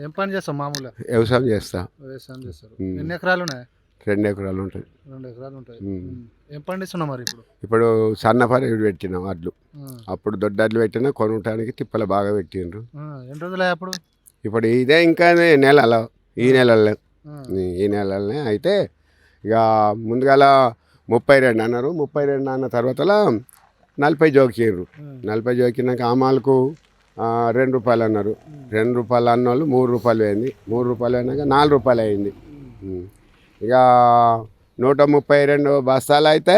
ఏం పని చేస్తావు మామూలుగా? వ్యవసాయం చేస్తా. వ్యవసాయం చేస్తారు. ఎన్ని ఎకరాలు ఉన్నాయి? 2 ఎకరాలు ఉంటుంది. 2 ఎకరాలు ఉంటాయి. ఏం పండిస్తున్నావు మరి ఇప్పుడు? ఇప్పుడు సన్నపరి పెట్టిన వడ్లు. ఆ, అప్పుడు దొడ్డడ్లు పెట్టినా కొనటానికి తిప్పలు బాగా పెట్టిండ్రు. ఎన్ని రోజులు అప్పుడు? ఇప్పుడు ఇదే ఇంకా నెలలో ఈ నెలల్లో ఆ, ఈ నెలలనే అయితే ఇక ముందుగాల 32 అన్నారు. 32 అన్న తర్వాత 40 జోకిండ్రు. 40 జోకినాక ఆమాలకు 2 రూపాయలు అన్నారు. 2 రూపాయలు అన్న వాళ్ళు 3 రూపాయలు అయింది. 3 రూపాయలు అయినాక 4 రూపాయలు అయింది. ఇక 132 బస్తాలు అయితే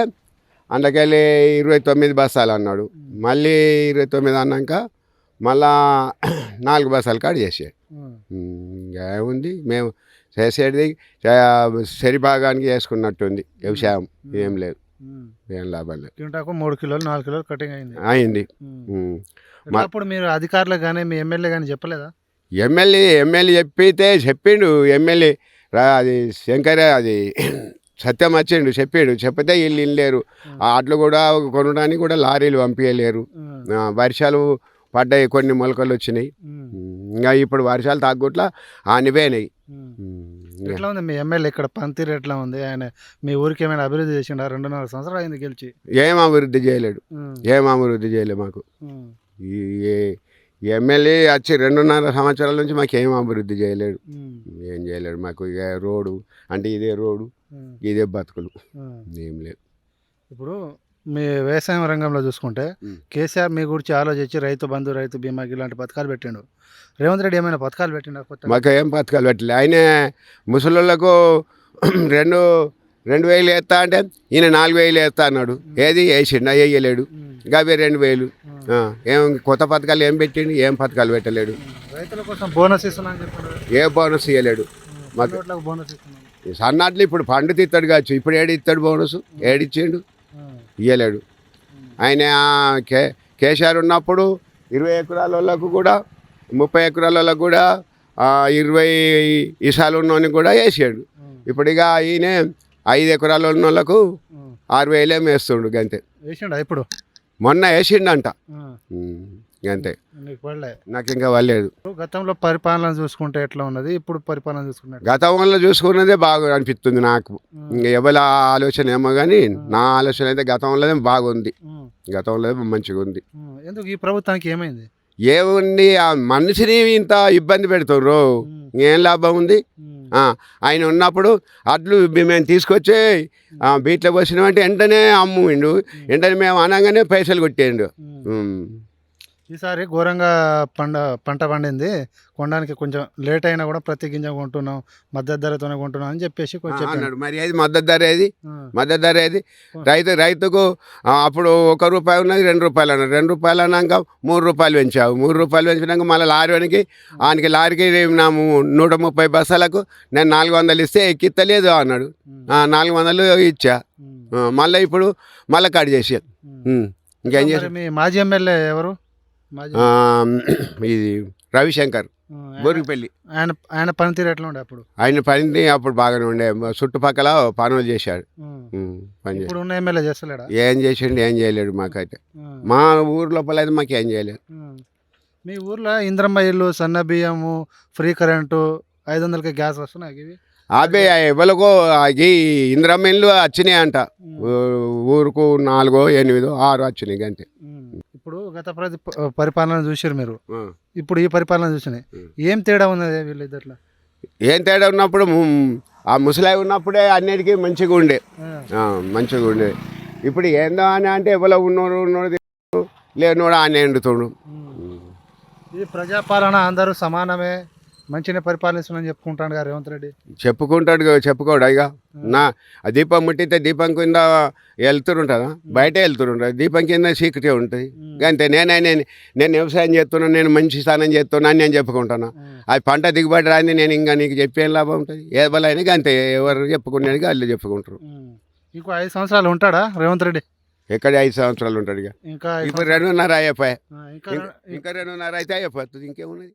అందుకెళ్ళి 29 బస్తాలు అన్నాడు. మళ్ళీ 29 అన్నాక మళ్ళా 4 బస్తాలు కాడ చేసాడు. ఇంకా ఏముంది మేము చేసేది సరి భాగానికి చేసుకున్నట్టుంది. వ్యవసాయం ఏం లేదు, ఏం లాభం లేదు. క్వింటాకు 3 కిలోలు 4 కిలోలు కటింగ్ అయింది. అయింది. అప్పుడు మీరు అధికారులకు కానీ మీ ఎమ్మెల్యే కానీ చెప్పలేదా? ఎమ్మెల్యే చెప్పిండు. ఎమ్మెల్యే అది శంకర్ అది సత్యం వచ్చిండు చెప్పిండు. చెప్పితే వీళ్ళు వినలేరు. ఆ అట్లు కూడా కొనడానికి కూడా లారీలు పంపించలేరు. వర్షాలు పడ్డాయి, కొన్ని మొలకలు వచ్చినాయి. ఇంకా ఇప్పుడు వర్షాలు తగ్గుట్లా అనిపోయినాయి. ఎట్లా ఉంది మీ ఎమ్మెల్యే ఇక్కడ పనితీరు ఎట్లా ఉంది? ఆయన మీ ఊరికి ఏమైనా అభివృద్ధి చేసిండా? 2.5 సంవత్సరాలు అయింది గెలిచి. ఏం అభివృద్ధి చేయలేడు మాకు. ఈ ఎమ్మెల్యే వచ్చి 2.5 సంవత్సరాల నుంచి మాకు ఏం అభివృద్ధి చేయలేడు. ఏం చేయలేడు మాకు. ఇక రోడ్డు అంటే ఇదే రోడ్డు, ఇదే బతుకులు, ఏం లేదు. ఇప్పుడు మీ వ్యవసాయం రంగంలో చూసుకుంటే కేసీఆర్ మీ గురించి ఆలోచించి రైతు బంధు, రైతు బీమా ఇలాంటి పథకాలు పెట్టిండు. రేవంత్ రెడ్డి ఏమైనా పథకాలు పెట్టిండా కొత్త? మాకు ఏం పథకాలు పెట్టలే. ఆయనే ముసలోళ్ళకు 2,000 వేస్తా అంటే ఈయన 4,000 వేస్తా అన్నాడు. ఏది వేసిండా? వేయలేడు. అవి 2,000. ఏం కొత్త పథకాలు ఏం పెట్టిండు? ఏం పథకాలు పెట్టలేడు. రైతుల కోసం బోనస్ ఇస్తున్నా అని చెప్పాడు. ఏ బోనస్ ఇవ్వలేడు మాకు. బోనస్ ఇస్తున్నాడు. సన్నట్లు ఇప్పుడు పండుగ ఇస్తాడు కావచ్చు. ఇప్పుడు ఏడిస్తాడు బోనస్? ఏడిచ్చిండు? ఇవ్వలేడు. ఆయన కేసీఆర్ ఉన్నప్పుడు 20 ఎకరాల వాళ్ళకు కూడా 30 ఎకరాల వాళ్ళకు కూడా 20 ఇసాలు ఉన్నోని కూడా వేసాడు. ఇప్పుడు ఇక ఈయన 5 ఎకరాల ఉన్న వాళ్ళకు 6,000 వేస్తుండు. గంతే. వేసిండా? ఇప్పుడు మొన్న వేసిండంట. అంతే. నాకు ఇంకా వాళ్ళలేదు. గతంలో పరిపాలన చూసుకుంటే ఎట్లా ఉన్నది, ఇప్పుడు పరిపాలన చూసుకుంటే? గతంలో చూసుకున్నదే బాగా అనిపిస్తుంది నాకు. ఇంకా ఎవరి ఆలోచన ఏమో కానీ నా ఆలోచన అయితే గతంలోనే బాగుంది. గతంలో మంచిగా ఉంది. ఎందుకు ఈ ప్రభుత్వానికి ఏమైంది? ఏముంది, ఆ మనిషిని ఇంత ఇబ్బంది పెడుతుర్రు. ఏం లాభం ఉంది? ఆయన ఉన్నప్పుడు అడ్లు మేము తీసుకొచ్చి బీట్లో పోసినామంటే వెంటనే అమ్ముండు. వెంటనే మేము అనగానే పైసలు కొట్టేయండు. ఈసారి ఘోరంగా పంట పండింది. కొనడానికి కొంచెం లేట్ అయినా కూడా ప్రతి గింజ కొంటున్నాం, మద్దతు ధరతోనే కొంటున్నాం అని చెప్పేసి అన్నాడు. మరి అది మద్దతు ధర ఏది? మద్దతు ధర ఏది? రైతుకు అప్పుడు 1 రూపాయి ఉన్నది 2 రూపాయలు అన్నారు. 2 రూపాయలు అన్నాక 3 రూపాయలు పెంచావు. 3 రూపాయలు పెంచినాక మళ్ళీ లారీకి నా 130 బస్సాలకు నేను 400 ఇస్తే ఎక్కిత్తలేదు అన్నాడు. 400 ఇచ్చా. మళ్ళీ ఇప్పుడు మళ్ళీ కట్ చేసి ఇంకేం చేసి. మీ మాజీ ఎమ్మెల్యే ఎవరు? ఇది రవిశంకర్ గోరిపల్లి. ఆయన పనితీరు ఎట్లా ఉండే అప్పుడు? ఆయన పని అప్పుడు బాగానే ఉండే. చుట్టుపక్కల పనులు చేశాడు. ఇప్పుడు ఉన్న ఎమ్మెల్యే చేస్తలేడా? ఏం చేసిండు? ఏం చేయలేడు. మాకైతే మా ఊరు లోపల అయితే మాకు ఏం చేయలేదు. మీ ఊర్లో ఇంద్రమ్మ ఇల్లు, సన్న బియ్యము, ఫ్రీ కరెంటు, 500కి గ్యాస్ వస్తున్నాయి. అవి ఎవరికో ఈ ఇంద్రమ్మ ఇల్లు వచ్చినాయి అంట. ఊరుకు 4, 8, 6 వచ్చినాయి అంతే. ఇప్పుడు గత పరిపాలన చూసారు మీరు, ఇప్పుడు ఈ పరిపాలన చూసినాయి. ఏం తేడా ఉన్నది వీళ్ళిద్దరిలో? ఏం తేడా ఉన్నప్పుడు ఆ ముసలాయి ఉన్నప్పుడే అన్నిటికీ మంచిగా ఉండే. ఇప్పుడు ఏందో అని అంటే ఎవరో ఉన్నోడు లేనోడు ఆయన ఎండుతుడు. ఇది ప్రజాపాలన, అందరూ సమానమే, మంచిగా పరిపాలిస్తున్నాను చెప్పుకుంటాడు కదా రేవంత్ రెడ్డి. చెప్పుకోడు. ఇక దీపం ముట్టితే దీపం కింద వెళ్తుంటుందా? బయట వెళ్తుంటుంది. దీపం కింద చీకటే ఉంటుంది. అంతే. నేను వ్యవసాయం చేస్తున్నాను, నేను మంచి స్థానం చేస్తున్నాను అని నేను చెప్పుకుంటాను. అది పంట దిగుబడి రాని నేను ఇంకా నీకు చెప్పేం లాభం ఉంటుంది? ఎవరైనా అంతే. ఎవరు చెప్పుకునేది వాళ్ళు చెప్పుకుంటారు. ఇంకో 5 సంవత్సరాలు ఉంటాడా రేవంత్ రెడ్డి? ఎక్కడ 5 సంవత్సరాలు ఉంటాడు? ఇక ఇప్పుడు 2.5 అయిపోయాయి. ఇంకా 2.5 అయితే అయిపోతుంది. ఇంకేమున్నది?